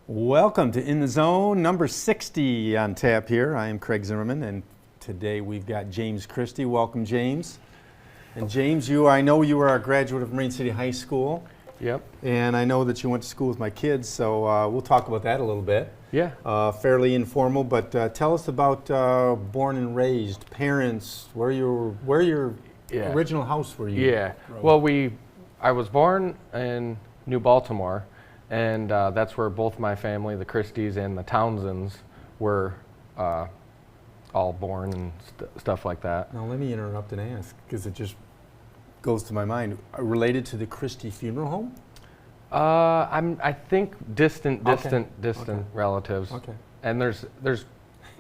Welcome to In the Zone, number 60 on tap here. I am Craig Zimmerman, and today we've got James Christie. Welcome, James. And James, I know you were a graduate of Marine City High School. Yep. And I know that you went to school with my kids, so we'll talk about that a little bit. Yeah. Fairly informal, but tell us about born and raised, parents, where your original house were you? Yeah. Well, I was born in New Baltimore, and that's where both my family, the Christies and the Townsends, were all born and stuff like that. Now let me interrupt and ask, because it just goes to my mind. Related to the Christie Funeral Home? I think distant relatives. Okay. And there's a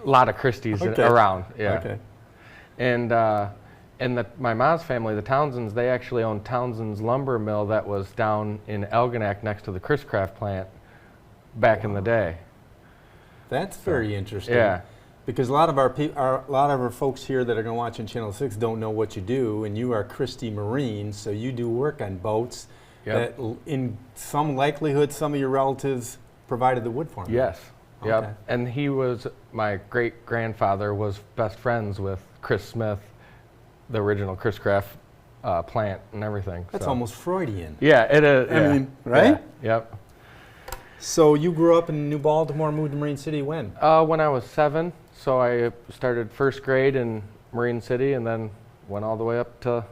lot of Christies around. Yeah. Okay. And my mom's family, the Townsends, they actually owned Townsend's lumber mill that was down in Elginak next to the Chris-Craft plant back in the day. That's very interesting. Yeah. Because a lot of our folks here that are going to watch on Channel 6 don't know what you do, and you are Christie Marine, so you do work on boats. Yep. That in some likelihood some of your relatives provided the wood for them. Yes. Okay. Yep. And my great-grandfather was best friends with Chris Smith, the original Chris-Craft plant and everything. That's almost Freudian. Yeah, it is. I mean, right? Yeah. Yep. So you grew up in New Baltimore, moved to Marine City when? When I was 7. So I started first grade in Marine City and then went all the way up to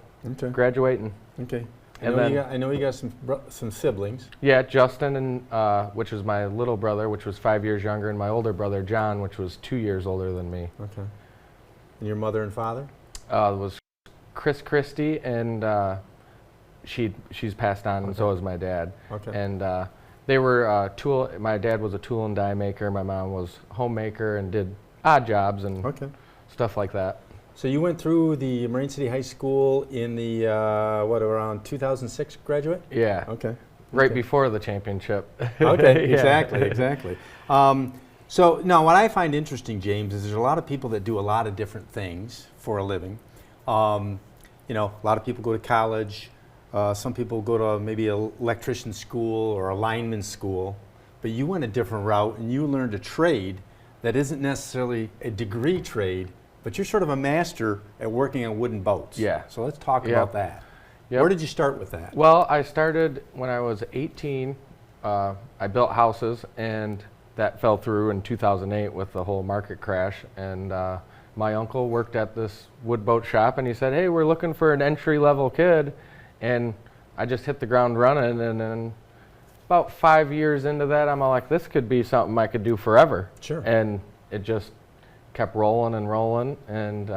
graduating. Okay. I know you got some siblings. Yeah, Justin, and which was my little brother, which was 5 years younger, and my older brother, John, which was 2 years older than me. Okay. And your mother and father? It was Chris Christie, and she's passed on, and so is my dad. Okay. And they were my dad was a tool and die maker, my mom was homemaker and did odd jobs and stuff like that. So you went through the Marine City High School in the, around 2006 graduate? Yeah. Okay. Right before the championship. Okay, Yeah. exactly. So now what I find interesting, James, is there's a lot of people that do a lot of different things for a living. A lot of people go to college. Some people go to maybe an electrician school or a lineman school. But you went a different route and you learned a trade that isn't necessarily a degree trade, but you're sort of a master at working on wooden boats. Yeah. So let's talk about that. Yep. Where did you start with that? Well, I started when I was 18. I built houses, and that fell through in 2008 with the whole market crash. And my uncle worked at this wood boat shop, and he said, "Hey, we're looking for an entry-level kid." And I just hit the ground running, and then about 5 years into that, I'm all like, this could be something I could do forever. Sure. And it just kept rolling and rolling, and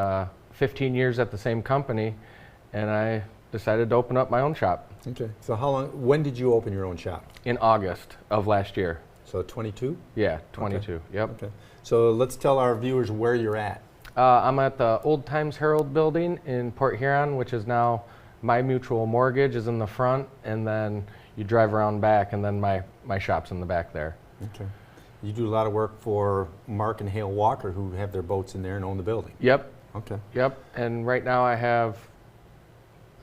15 years at the same company, and I decided to open up my own shop. Okay. So when did you open your own shop? In August of last year. So 22? Yeah, 22. Okay. Yep. Okay. So let's tell our viewers where you're at. I'm at the Old Times Herald building in Port Huron, which is now My Mutual Mortgage is in the front, and then you drive around back, and then my shop's in the back there. Okay. You do a lot of work for Mark and Hale Walker, who have their boats in there and own the building. Yep. Okay. Yep. And right now I have,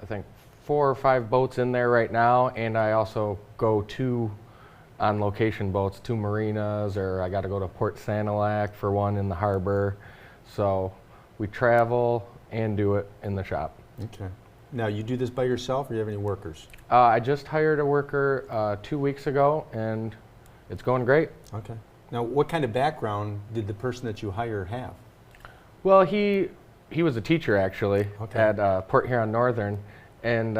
I think, 4 or 5 boats in there right now, and I also go to on location boats to marinas, or I got to go to Port Sanilac for one in the harbor. So we travel and do it in the shop. Okay. Now, you do this by yourself, or do you have any workers? I just hired a worker 2 weeks ago, and it's going great. Okay. Now, what kind of background did the person that you hire have? Well, he was a teacher, actually, at Port Huron Northern, and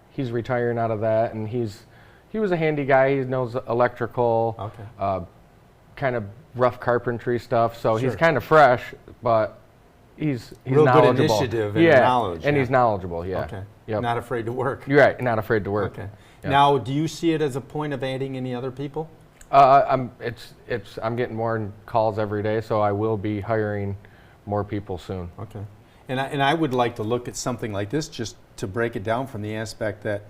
he's retiring out of that, and he was a handy guy. He knows electrical, kind of rough carpentry stuff, so he's kind of fresh, but he's real knowledgeable. Good initiative and knowledge. And he's knowledgeable, yeah. Okay. Yep. Not afraid to work. You're right, not afraid to work. Okay. Yep. Now, do you see it as a point of adding any other people? I'm getting more calls every day, so I will be hiring more people soon. Okay. And I would like to look at something like this just to break it down from the aspect that,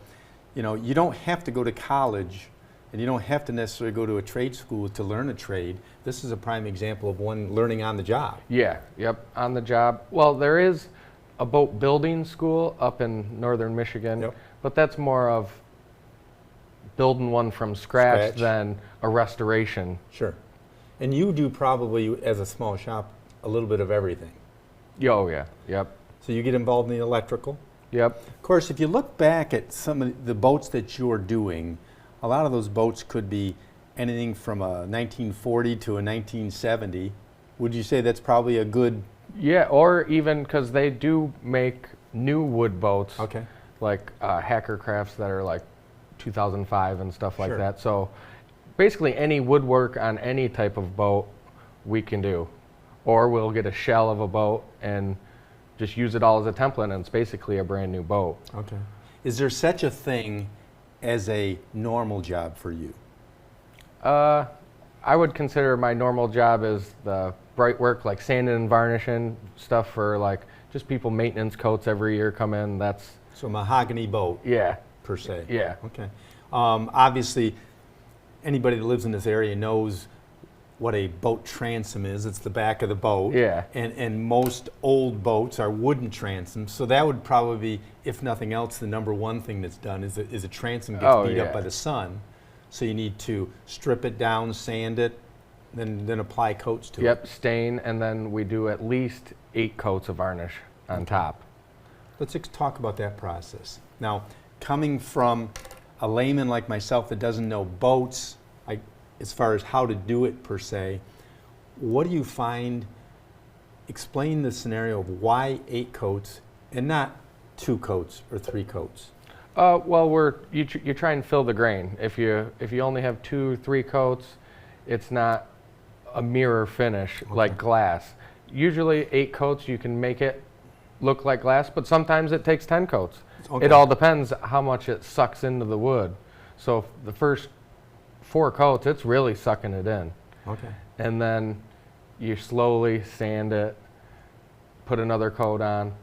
you don't have to go to college and you don't have to necessarily go to a trade school to learn a trade. This is a prime example of one learning on the job. Yeah, yep, on the job. Well, there is a boat building school up in northern Michigan, but that's more of building one from scratch Scratch. than a restoration. Sure. And you do probably, as a small shop, a little bit of everything. Oh yeah, yep, So you get involved in the electrical. yep. Of course, if you look back at some of the boats that you're doing, a lot of those boats could be anything from a 1940 to a 1970. Would you say that's probably a good? Yeah, or even because they do make new wood boats, Okay. like hacker crafts that are like 2005 and stuff like Sure. that. So basically any woodwork on any type of boat we can do. Or we'll get a shell of a boat and just use it all as a template, and it's basically a brand new boat. Okay. Is there such a thing as a normal job for you? I would consider my normal job as the bright work, like sanding and varnishing stuff for like just people maintenance coats every year come in. That's, So mahogany boat, yeah, per se. yeah. Okay. Obviously, anybody that lives in this area knows what a boat transom is. It's the back of the boat. Yeah. And most old boats are wooden transoms. So that would probably be, if nothing else, the number one thing that's done is a transom gets Oh, beat yeah. up by the sun. So you need to strip it down, sand it, then apply coats to it. Yep, stain, and then we do at least 8 coats of varnish on top. Let's talk about that process. Now, coming from a layman like myself that doesn't know boats, as far as how to do it per se, what do you find? Explain the scenario of why 8 coats and not 2 coats or 3 coats. Well, you try and fill the grain. If you only have 2, 3 coats, it's not a mirror finish like glass. Usually 8 coats you can make it look like glass, but sometimes it takes 10 coats. Okay. It all depends how much it sucks into the wood. So the first 4 coats, it's really sucking it in. Okay. And then you slowly sand it, put another coat on,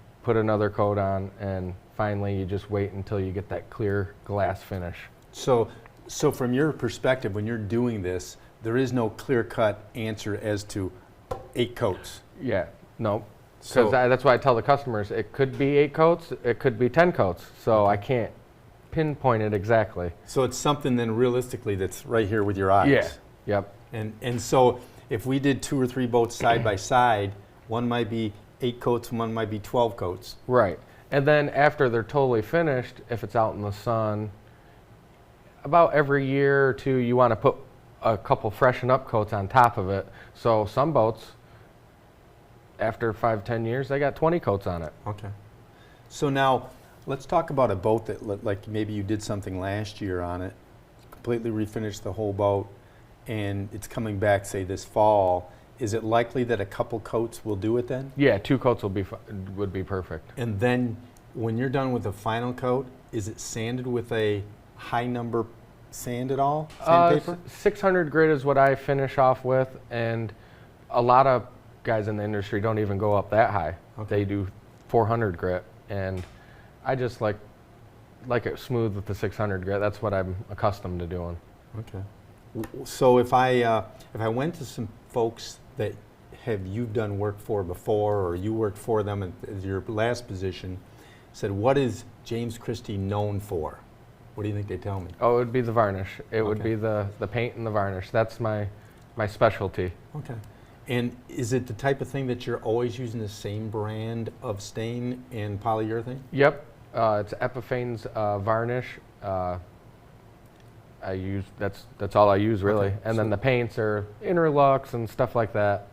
and finally you just wait until you get that clear glass finish. So from your perspective, when you're doing this, there is no clear-cut answer as to 8 coats. Yeah, no. So- Because that's why I tell the customers, it could be 8 coats, it could be 10 coats. So I can't pinpoint it exactly. So it's something then realistically that's right here with your eyes. Yeah, yep. And so if we did 2 or 3 boats side by side, one might be 8 coats and one might be 12 coats. Right. And then after they're totally finished, if it's out in the sun, about every year or 2, you want to put a couple freshen up coats on top of it. So some boats, after 5-10 years, they got 20 coats on it. Okay. So now let's talk about a boat that like maybe you did something last year on it, completely refinished the whole boat, and it's coming back, say, this fall. Is it likely that a couple coats will do it then? Yeah, 2 coats would be perfect. And then when you're done with the final coat, is it sanded with a high number sand at all? Sandpaper? 600 grit is what I finish off with, and a lot of guys in the industry don't even go up that high. Okay. They do 400 grit, and I just like it smooth with the 600 grit. That's what I'm accustomed to doing. Okay. So if I went to some folks that you've done work for before, or you worked for them as your last position, said, what is James Christie known for? What do you think they tell me? Oh, it would be the varnish. It would Okay. be the paint and the varnish. That's my specialty. Okay. And is it the type of thing that you're always using the same brand of stain and polyurethane? Yep, it's Epiphane's varnish. That's all I use really. Okay, And so- then the paints are Interlux and stuff like that,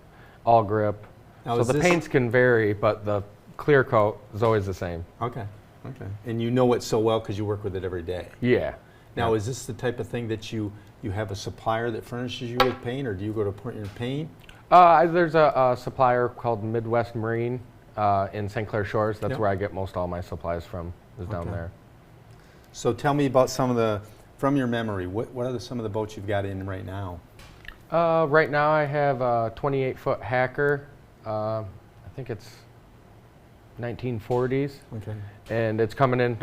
all grip. Now, So is the this- paints can vary, but the clear coat is always the same. Okay. Okay. And you know it so well because you work with it every day. Yeah. Now, Yep. is this the type of thing that you have a supplier that furnishes you with paint, or do you go to print your paint? There's a supplier called Midwest Marine in St. Clair Shores. That's Yep. where I get most all my supplies from, is down Okay. there. So tell me about from your memory, what are some of the boats you've got in right now? Right now I have a 28-foot Hacker. I think it's 1940s. Okay. And it's coming in.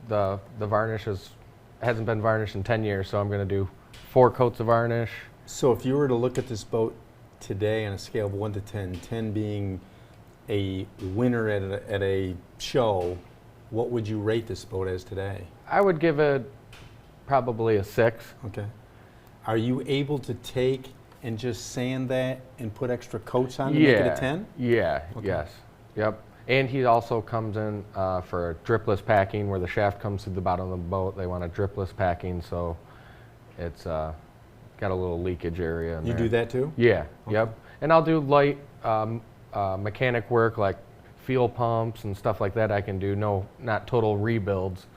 The varnish hasn't been varnished in 10 years, so I'm going to do 4 coats of varnish. So if you were to look at this boat today on a scale of 1 to 10, 10 being a winner at a show, what would you rate this boat as today? I would give it probably a 6. Okay. Are you able to take and just sand that and put extra coats on to make it a 10? Yeah, Okay. yes, yep. And he also comes in for dripless packing, where the shaft comes through the bottom of the boat. They want a dripless packing, so it's got a little leakage area in You there. do that too? Yeah, Okay. yep. And I'll do light mechanic work like fuel pumps and stuff like that I can do. No, not total rebuilds,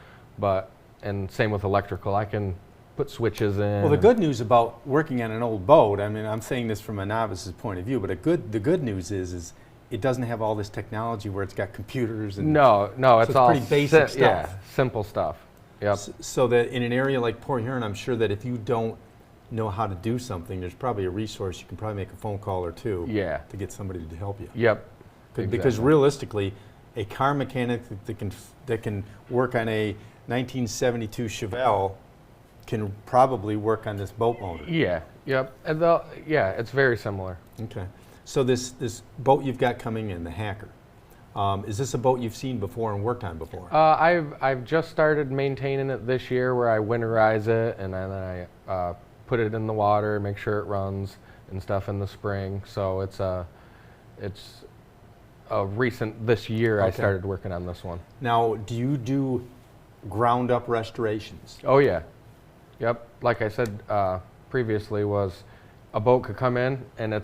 and same with electrical. I can put switches in. Well, the good news about working on an old boat, I mean, I'm saying this from a novice's point of view, but the good news is it doesn't have all this technology where it's got computers and No, it's all pretty basic stuff. Yeah, simple stuff. Yep. So that in an area like Port Huron, I'm sure that if you don't know how to do something, there's probably a resource. You can probably make a phone call or two Yeah. to get somebody to help you. Yep. Because Exactly. realistically, a car mechanic that can work on a 1972 Chevelle can probably work on this boat motor. Yeah. Yep. And it's very similar. Okay. So this boat you've got coming in, the Hacker, is this a boat you've seen before and worked on before? I've just started maintaining it this year, where I winterize it and then I put it in the water, make sure it runs and stuff in the spring. So it's a recent, this year I Okay. started working on this one. Now, do you do ground up restorations? Oh yeah. Yep. Like I said previously, was a boat could come in and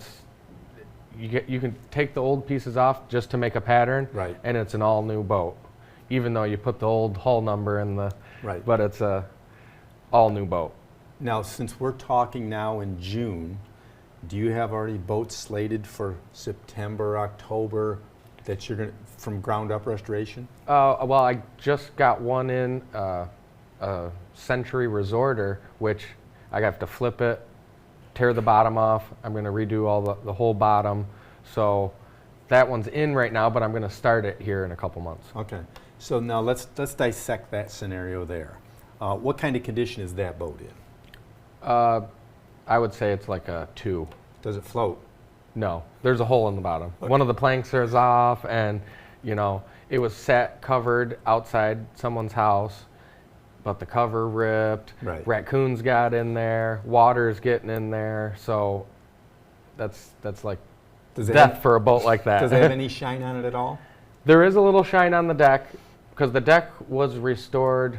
you can take the old pieces off just to make a pattern, Right. and it's an all new boat, even though you put the old hull number in the, Right. but it's a all new boat. Now, since we're talking now in June, do you have already boats slated for September, October that you're going to, from ground up restoration? Well, I just got one in, a Century Resorter, which I have to flip it, tear the bottom off. I'm going to redo all the whole bottom. So that one's in right now, but I'm going to start it here in a couple months. Okay. So now let's dissect that scenario there. What kind of condition is that boat in? I would say it's like a 2. Does it float? No, there's a hole in the bottom. Okay. One of the planks is off, and it was covered outside someone's house, but the cover ripped. Right. Raccoons got in there. Water's getting in there. So that's like Does it death have, for a boat like that. does it have any shine on it at all? There is a little shine on the deck, because the deck was restored,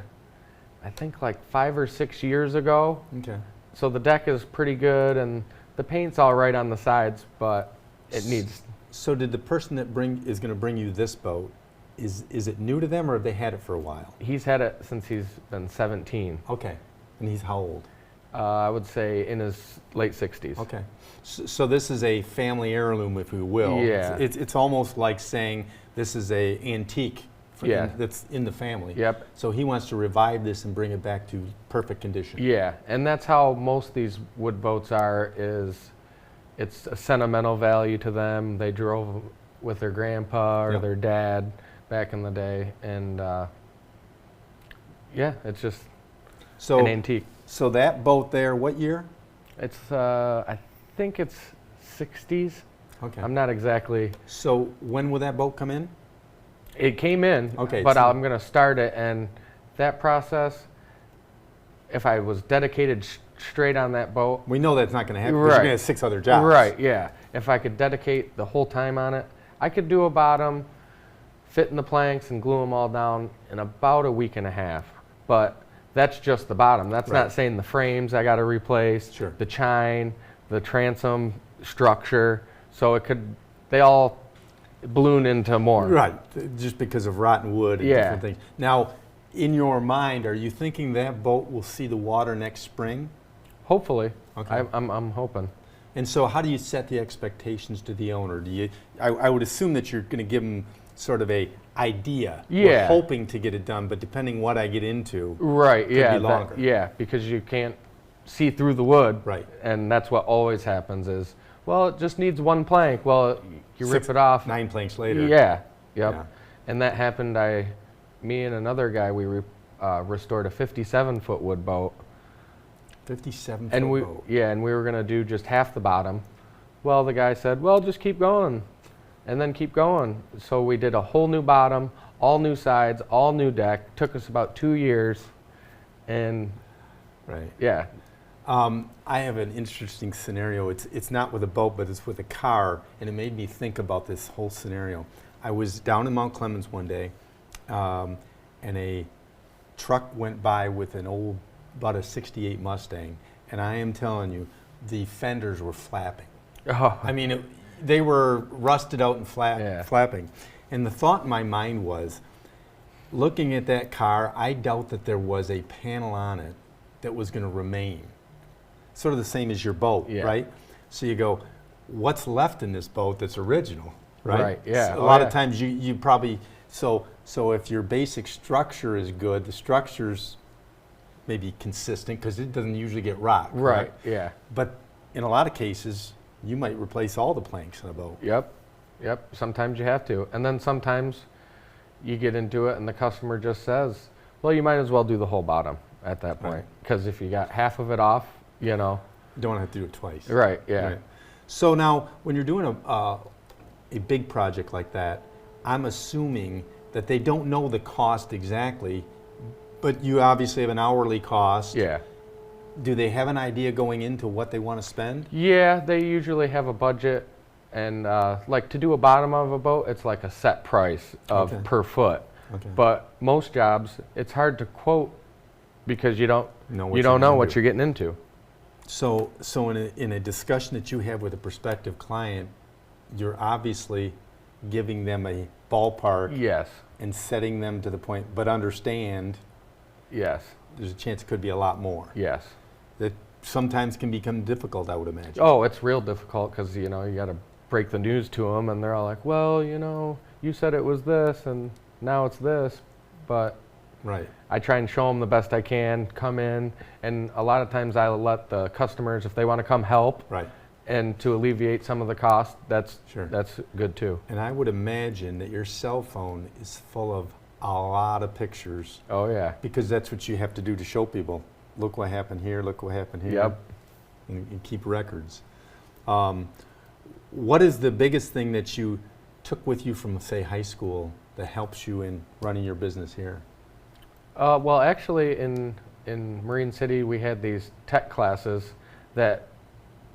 I think, like 5 or 6 years ago. Okay. So the deck is pretty good, and the paint's all right on the sides, but it needs. So did the person that is going to bring you this boat, is it new to them, or have they had it for a while? He's had it since he's been 17. Okay. And he's how old? I would say in his late 60s. Okay. So this is a family heirloom, if you will. Yeah. It's almost like saying this is a antique Yeah. that's in the family. Yep. So he wants to revive this and bring it back to perfect condition. Yeah, and that's how most of these wood boats are. It's a sentimental value to them. They drove with their grandpa or Yep. their dad back in the day, and it's just an antique. So that boat there, what year? It's I think it's 60s. Okay. I'm not exactly. So when will that boat come in? It came in, Okay, but so- I'm going to start it, and that process, if I was dedicated straight on that boat. We know that's not going to happen because Right. you're going to have 6 other jobs. Right, yeah. If I could dedicate the whole time on it, I could do a bottom, fit in the planks, and glue them all down in about a week and a half. But that's just the bottom. That's Right. not saying the frames I got to replace, Sure. the chine, the transom structure. So they all balloon into more. Right, just because of rotten wood and Yeah. different things. Now, in your mind, are you thinking that boat will see the water next spring? Hopefully. Okay. I'm hoping. And so how do you set the expectations to the owner? I would assume that you're going to give them sort of a idea. We're Yeah. hoping to get it done, but depending what I get into. Right, Could yeah. be longer. Yeah, because you can't see through the wood. Right. And that's what always happens is, well, it just needs one plank. Well, you rip 6, it off. 9 planks later. Yeah, yep. Yeah. And that happened, me and another guy, we restored a 57-foot wood boat. 57 And foot boat. and we were going to do just half the bottom. Well, the guy said, well, just keep going and then keep going. So we did a whole new bottom, all new sides, all new deck. Took us about 2 years, and Right. Yeah. I have an interesting scenario. It's not with a boat, but it's with a car, and it made me think about this whole scenario. I was down in Mount Clemens one day, and a truck went by with about a '68 Mustang, and I am telling you, the fenders were flapping. Oh. I mean, they were rusted out and Yeah. flapping. And the thought in my mind was, looking at that car, I doubt that there was a panel on it that was going to remain. Sort of the same as your boat, Yeah. right? So you go, what's left in this boat that's original, right? Right, yeah. So a lot of times you probably, so if your basic structure is good, the structure's maybe consistent because it doesn't usually get rocked. Right, yeah. But in a lot of cases, you might replace all the planks in a boat. Yep. Sometimes you have to. And then sometimes you get into it and the customer just says, well, you might as well do the whole bottom at that point. Because if you got half of it off, you know. You don't have to do it twice. Right, yeah. Right. So now, when you're doing a big project like that, I'm assuming that they don't know the cost exactly, but you obviously have an hourly cost. Yeah. Do they have an idea going into what they want to spend? Yeah, they usually have a budget. And like to do a bottom of a boat, it's like a set price of per foot. Okay. But most jobs, it's hard to quote because you don't know what you're getting into. So in a discussion that you have with a prospective client, you're obviously giving them a ballpark. Yes. And setting them to the point, but understand. Yes. There's a chance it could be a lot more. Yes. That sometimes can become difficult, I would imagine. Oh, it's real difficult because you got to break the news to them, and they're all like, "Well, you said it was this, and now it's this," but. Right. I try and show them the best I can, come in, and a lot of times I let the customers, if they want to come help, right, and to alleviate some of the cost, that's good too. And I would imagine that your cell phone is full of a lot of pictures. Oh yeah. Because that's what you have to do to show people. Look what happened here, look what happened here. Yep. And keep records. What is the biggest thing that you took with you from, say, high school that helps you in running your business here? Well, actually, in Marine City, we had these tech classes that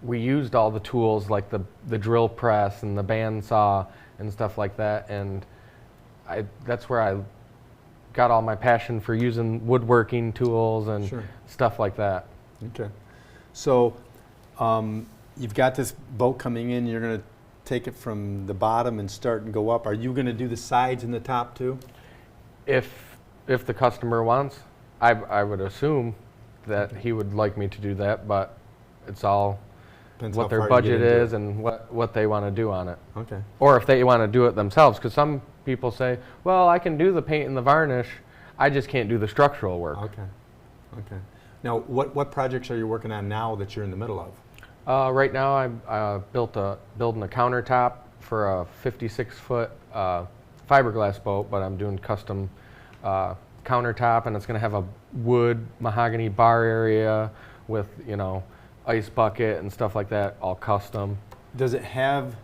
we used all the tools like the drill press and the bandsaw and stuff like that, and that's where I got all my passion for using woodworking tools and stuff like that. Okay. So you've got this boat coming in, you're going to take it from the bottom and start and go up. Are you going to do the sides and the top too? If the customer wants, I would assume that he would like me to do that, but it's all Depends what how their far you budget get into is and what they want to do on it. Okay. Or if they want to do it themselves, because some people say, well, I can do the paint and the varnish, I just can't do the structural work. Okay. Okay. Now, what projects are you working on now that you're in the middle of? Right now, I'm building a countertop for a 56-foot fiberglass boat, but I'm doing custom countertop, and it's going to have a wood mahogany bar area with ice bucket and stuff like that, all custom. Does it have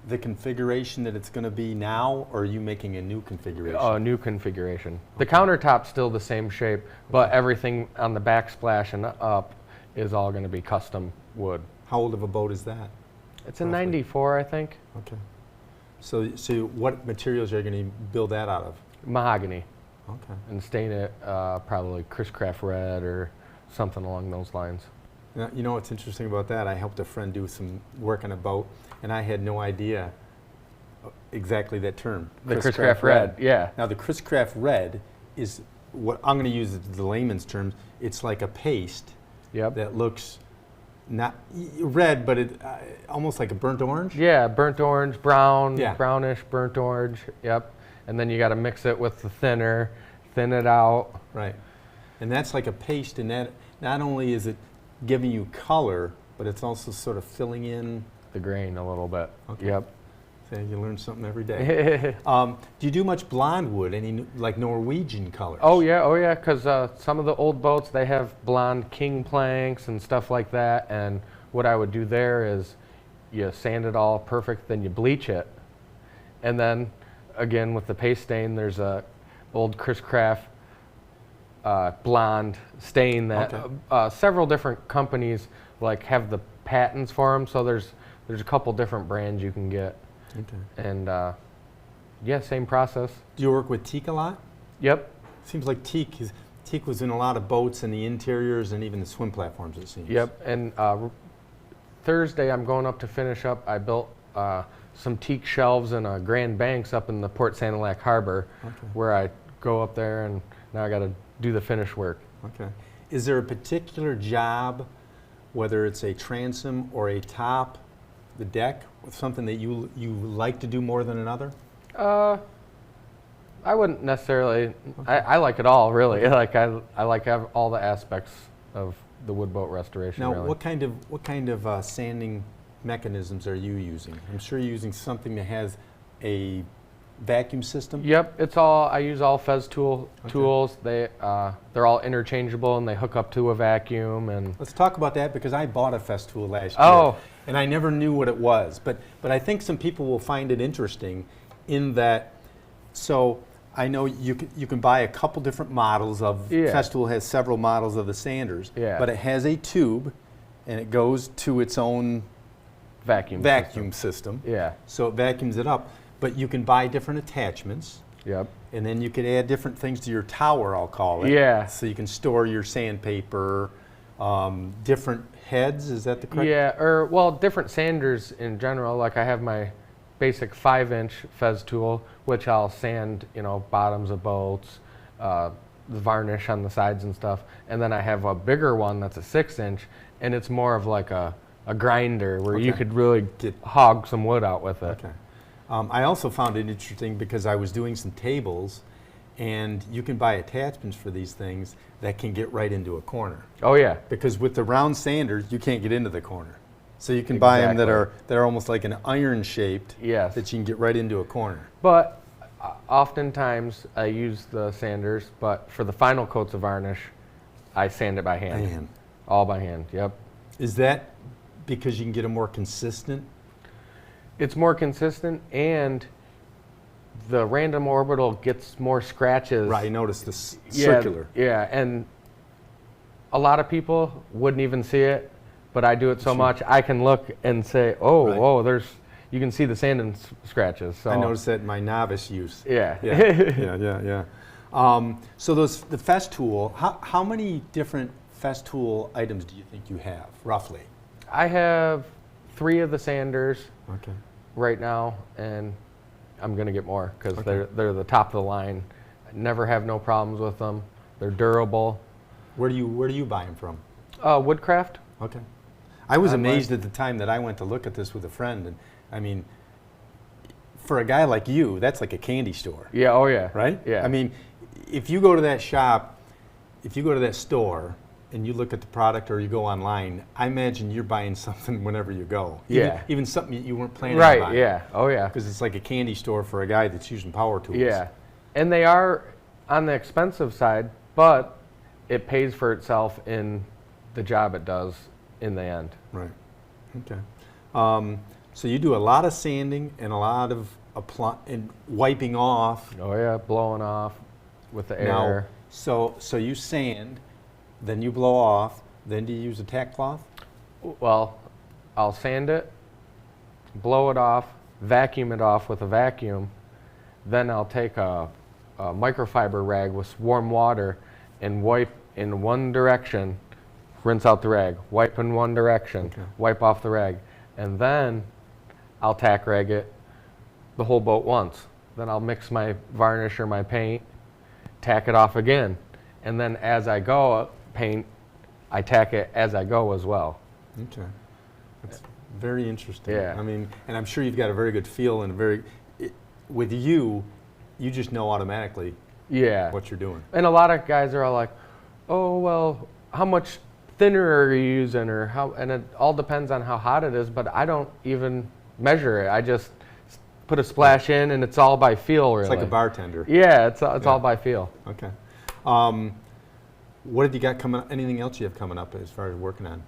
the configuration that it's going to be now, or are you making a new configuration? A new configuration. The countertop's still the same shape, but everything on the backsplash and up is all going to be custom wood. How old of a boat is that? It's a 94, I think. Okay. So what materials are you going to build that out of? Mahogany. Okay. And stain it probably Chris Craft red or something along those lines. Now, you know what's interesting about that? I helped a friend do some work on a boat, and I had no idea exactly that term. The Chris Craft red, yeah. Now, the Chris Craft red is what I'm going to use the layman's terms. It's like a paste that looks not red, but it almost like a burnt orange. Yeah, burnt orange, brown, brownish, burnt orange. Yep. And then you got to mix it with the thinner, thin it out. Right. And that's like a paste, and that not only is it giving you color, but it's also sort of filling in the grain a little bit. Okay. Yep. So you learn something every day. Do you do much blonde wood? Any like Norwegian colors? Oh yeah. Because some of the old boats, they have blonde king planks and stuff like that. And what I would do there is you sand it all perfect, then you bleach it, and then again with the paste stain, there's a old Chris Craft blonde stain that several different companies like have the patents for them. So there's a couple different brands you can get. Okay. And yeah, same process. Do you work with teak a lot? Yep. Seems like teak was in a lot of boats and the interiors and even the swim platforms, it seems. Yep. And Thursday I'm going up to finish up. I built some teak shelves in a Grand Banks up in the Port Sanilac Harbor, where I go up there and now I got to do the finish work. Okay. Is there a particular job, whether it's a transom or a top, the deck, something that you like to do more than another? I wouldn't necessarily. I like it all, really. Like I like all the aspects of the wood boat restoration. Now, really. what kind of sanding mechanisms are you using? I'm sure you're using something that has a vacuum system. Yep, I use all Festool tools. They're all interchangeable and they hook up to a vacuum. And let's talk about that, because I bought a Festool last year, and I never knew what it was. But I think some people will find it interesting, in that. So I know you can buy a couple different models of Festool has several models of the sanders, but it has a tube, and it goes to its own vacuum system. Yeah. So it vacuums it up. But you can buy different attachments. Yep. And then you can add different things to your tower, I'll call it. Yeah. So you can store your sandpaper, different heads, is that the correct? Yeah, different sanders in general. Like I have my basic 5-inch Festool, which I'll sand, bottoms of boats, the varnish on the sides and stuff. And then I have a bigger one that's a 6-inch, and it's more of like a grinder where you could really hog some wood out with it. Okay. I also found it interesting because I was doing some tables, and you can buy attachments for these things that can get right into a corner. Oh yeah. Because with the round sanders, you can't get into the corner. So you can buy them that are almost like an iron shaped, that you can get right into a corner. But oftentimes I use the sanders, but for the final coats of varnish, I sand it by hand. All by hand, yep. Is that because you can get a more consistent? It's more consistent, and the random orbital gets more scratches. Right, I noticed this circular. Yeah, and a lot of people wouldn't even see it, but I do it so much, I can look and say, you can see the sand and scratches. So I noticed that in my novice use. Yeah. Yeah. So the Festool, how many different Festool items do you think you have, roughly? I have 3 of the sanders. Okay. Right now, and I'm going to get more because they're the top of the line. I never have no problems with them. They're durable. Where do you buy them from? Woodcraft. Okay. I was amazed at the time that I went to look at this with a friend, and I mean, for a guy like you, that's like a candy store. Yeah. Oh yeah. Right? Yeah. I mean, if you go to that shop, if you go to that store, and you look at the product or you go online, I imagine you're buying something whenever you go. Even something you weren't planning on buying. Right, yeah. Oh, yeah. Because it's like a candy store for a guy that's using power tools. Yeah. And they are on the expensive side, but it pays for itself in the job it does in the end. Right. Okay. So you do a lot of sanding and a lot of and wiping off. Oh, yeah. Blowing off with the air. Now, so you sand, then you blow off, then do you use a tack cloth? Well, I'll sand it, blow it off, vacuum it off with a vacuum, then I'll take a microfiber rag with warm water and wipe in one direction, rinse out the rag, wipe in one direction, wipe off the rag, and then I'll tack rag it the whole boat once. Then I'll mix my varnish or my paint, tack it off again, and then as I go, paint, I tack it as I go as well. Okay. That's very interesting. Yeah. I mean, and I'm sure you've got a very good feel and with you just know automatically what you're doing. And a lot of guys are all like, oh, well, how much thinner are you using, or how, and it all depends on how hot it is, but I don't even measure it. I just put a splash in and it's all by feel, really. It's like a bartender. Yeah, it's all by feel. Okay. What have you got coming up? Anything else you have coming up as far as working on?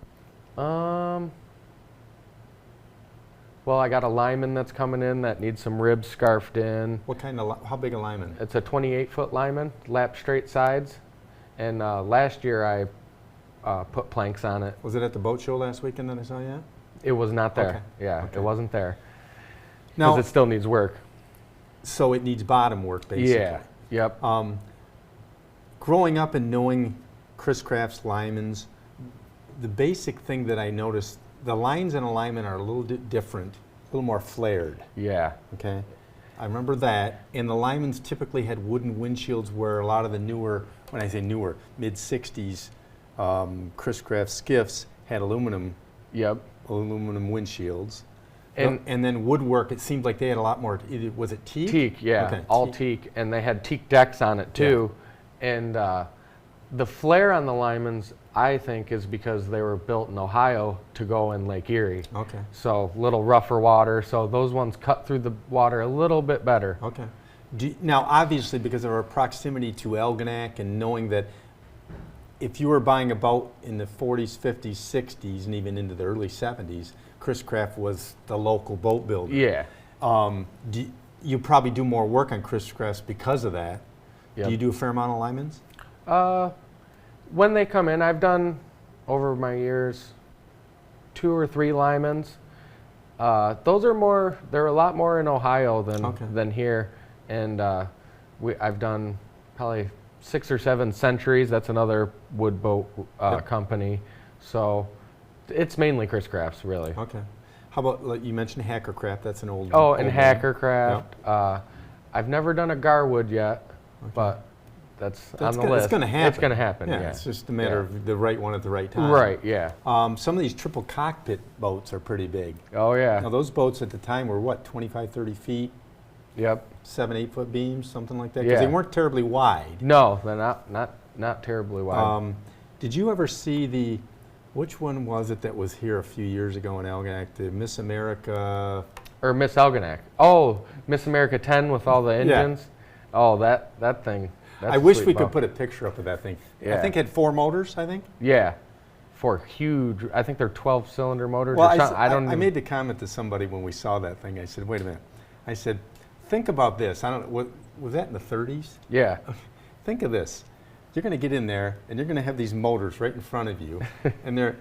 Well, I got a Leeman that's coming in that needs some ribs scarfed in. What kind of, how big a Leeman? It's a 28-foot Leeman, lap straight sides, And last year I put planks on it. Was it at the boat show last weekend that I saw you at? It was not there. Okay. Yeah, Okay. it wasn't there. Now, Because it still needs work. so it needs bottom work, basically. Yeah. Yep. Growing up and knowing Chris Craft's Leemans, the basic thing that I noticed, the lines in a Leeman are a little different, a little more flared. Yeah. Okay, I remember that. And the Leemans typically had wooden windshields, where a lot of the newer, when I say newer, mid-'60s Chris Craft skiffs had aluminum windshields. And then woodwork, it seemed like they had a lot more, was it teak? Teak, yeah, Okay, all teak. And they had teak decks on it too. Yeah. And the flare on the Leemans, I think, is because they were built in Ohio to go in Lake Erie. Okay. So little rougher water, so those ones cut through the water a little bit better. Okay. Now, obviously, because of our proximity to Algonac and knowing that if you were buying a boat in the 40s, 50s, 60s, and even into the early 70s, Chris Craft was the local boat builder. Yeah. You probably do more work on Chris Crafts because of that. Yep. Do you do a fair amount of Leemans? When they come in, I've done, over my years, 2 or 3 Leemans. Those are more, they're a lot more in Ohio than here. And I've done probably 6 or 7 Centuries. That's another wood boat company. So it's mainly Chris Crafts, really. Okay. How about, like you mentioned, Hackercraft? That's an old. Oh, old and name. Hackercraft. Yep. I've never done a Garwood yet, but that's on the list. It's going to happen. It's going to happen. Yeah, Yeah. it's just a matter of the right one at the right time. Right. Yeah. Some of these triple cockpit boats are pretty big. Oh yeah. Now those boats at the time were what, 25, 30 feet? Yep. 7, 8 foot beams, something like that. Because Yeah. they weren't terribly wide. No, they're not terribly wide. Did you ever see which one was it that was here a few years ago in Algonac? The Miss America. Or Miss Algonac. Oh, Miss America 10 with all the engines. Yeah. Oh, that thing. That's I wish we boat. could put a picture up of that thing. Yeah. I think it had 4 motors, I think. Yeah. 4 huge, I think they're 12-cylinder motors. Well, or something. I made the comment to somebody when we saw that thing. I said, wait a minute. I said, think about this. I don't know, was that in the 30s? Yeah. Think of this. You're going to get in there, and you're going to have these motors right in front of you, and they're.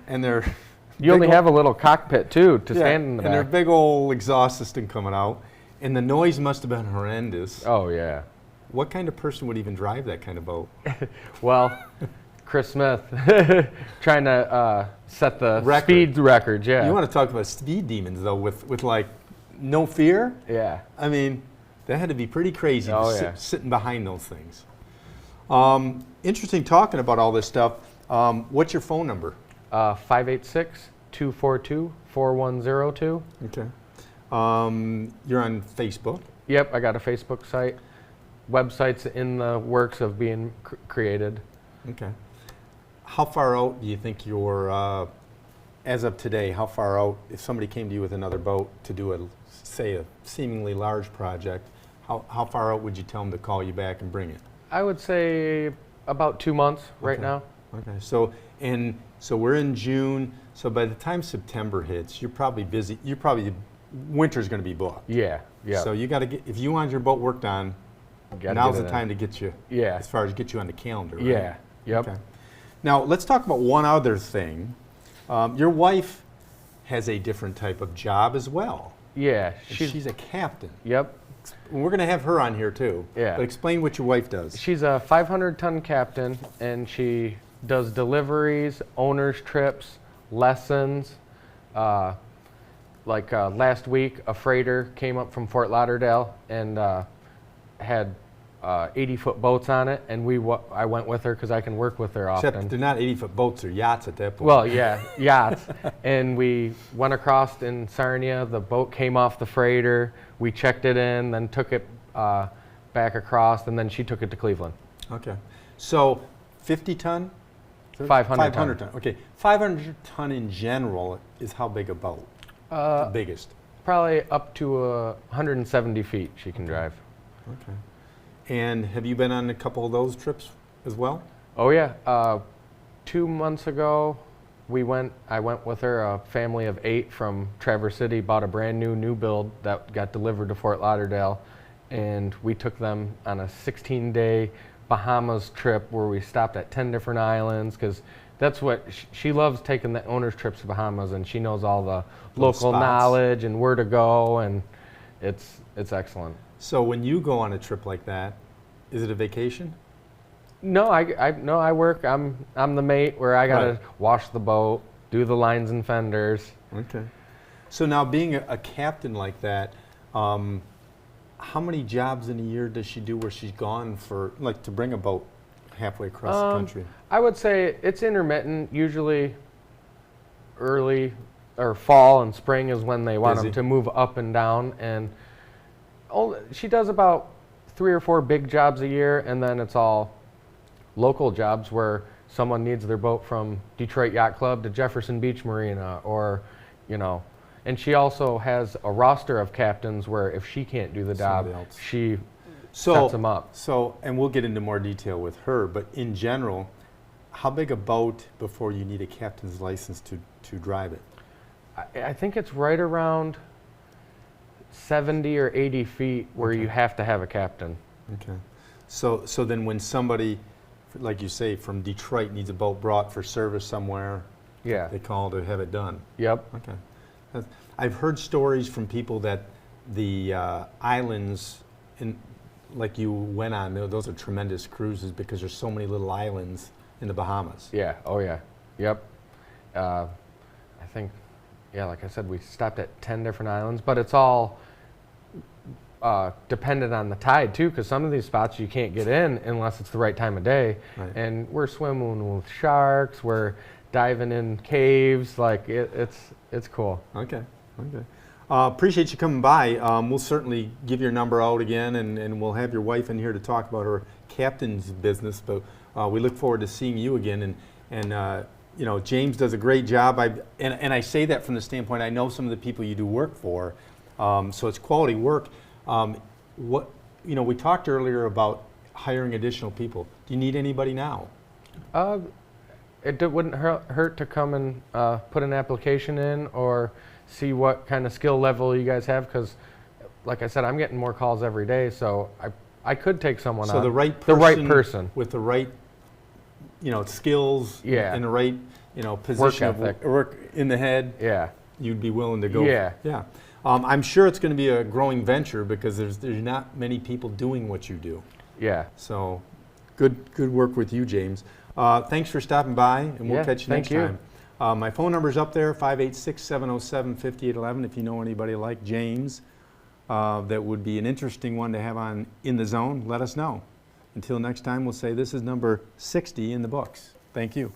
You only have a little cockpit too to stand in the back. And their big old exhaust system coming out, and the noise must have been horrendous. Oh yeah. What kind of person would even drive that kind of boat? Well, Chris Smith, trying to set the speed records. Yeah. You want to talk about speed demons though, with like no fear? Yeah. I mean, that had to be pretty crazy sitting behind those things. Interesting talking about all this stuff. What's your phone number? 586-242-4102. Okay. You're on Facebook? Yep, I got a Facebook site. Website's in the works of being created. Okay. How far out do you think you're, as of today, how far out, if somebody came to you with another boat to do say a seemingly large project, how far out would you tell them to call you back and bring it? I would say about 2 months right now. Okay. So we're in June. So by the time September hits, you're probably busy. Winter's going to be booked. Yeah. Yeah. So you got to get, if you want your boat worked on, now's the time to get you. Yeah. As far as get you on the calendar. Right? Yeah. Yep. Okay. Now let's talk about one other thing. Your wife has a different type of job as well. Yeah. She's a captain. Yep. We're going to have her on here too. Yeah. But explain what your wife does. She's a 500-ton captain, and she does deliveries, owner's trips, lessons. Last week, a freighter came up from Fort Lauderdale and had 80-foot boats on it, and I went with her because I can work with her often. Except they're not 80-foot boats, they're yachts at that point. Well, yeah, yachts. And we went across in Sarnia. The boat came off the freighter. We checked it in, then took it back across, and then she took it to Cleveland. Okay. So 50-ton? 500 ton. Okay. 500 ton in general is how big a boat? The biggest? Probably up to 170 feet she can drive. Okay. And have you been on a couple of those trips as well? Oh yeah. 2 months ago, I went with her, a family of 8 from Traverse City, bought a brand new build that got delivered to Fort Lauderdale, and we took them on a 16-day Bahamas trip where we stopped at 10 different islands, because that's what she loves, taking the owner's trips to Bahamas, and she knows all the local spots. knowledge and where to go, and it's excellent. So when you go on a trip like that, is it a vacation? No, I work. I'm the mate where I gotta Right. wash the boat, do the lines and fenders. Okay. So now being a captain like that, how many jobs in a year does she do where she's gone for, like, to bring a boat halfway across the country? I would say it's intermittent. Usually early or fall and spring is when they want Busy. them to move up and down. And she does about 3 or 4 big jobs a year, and then it's all local jobs where someone needs their boat from Detroit Yacht Club to Jefferson Beach Marina, or, you know. And she also has a roster of captains where if she can't do the job, Somebody else. she sets them up. So, and we'll get into more detail with her, but in general, how big a boat before you need a captain's license to drive it? I think it's right around 70 or 80 feet where Okay. you have to have a captain. Okay. So then when somebody, like you say, from Detroit needs a boat brought for service somewhere, Yeah. they call to have it done. Yep. Okay. I've heard stories from people that the islands, like you went on, those are tremendous cruises because there's so many little islands in the Bahamas. Yeah. Oh, yeah. Yep. I think, yeah, like I said, we stopped at 10 different islands, but it's all dependent on the tide, too, because some of these spots you can't get in unless it's the right time of day. Right. And we're swimming with sharks, we're diving in caves, like it's cool. Okay. Okay. Appreciate you coming by. We'll certainly give your number out again, and we'll have your wife in here to talk about her captain's business. But we look forward to seeing you again. And you know, James does a great job. And I say that from the standpoint, I know some of the people you do work for, so it's quality work. We talked earlier about hiring additional people. Do you need anybody now? It wouldn't hurt to come and put an application in or see what kind of skill level you guys have, because, like I said, I'm getting more calls every day, so I could take someone on. So the right person with the right, skills, Yeah. and the right, position of ethic. work in the head. Yeah. You'd be willing to go. Yeah. Yeah. I'm sure it's going to be a growing venture because there's not many people doing what you do. Yeah. So, good work with you, James. Thanks for stopping by, and we'll Yeah, catch you thank next you. time. My phone number's up there, 586-707-5811. If you know anybody like James that would be an interesting one to have on In the Zone, let us know. Until next time, we'll say this is number 60 in the books. Thank you.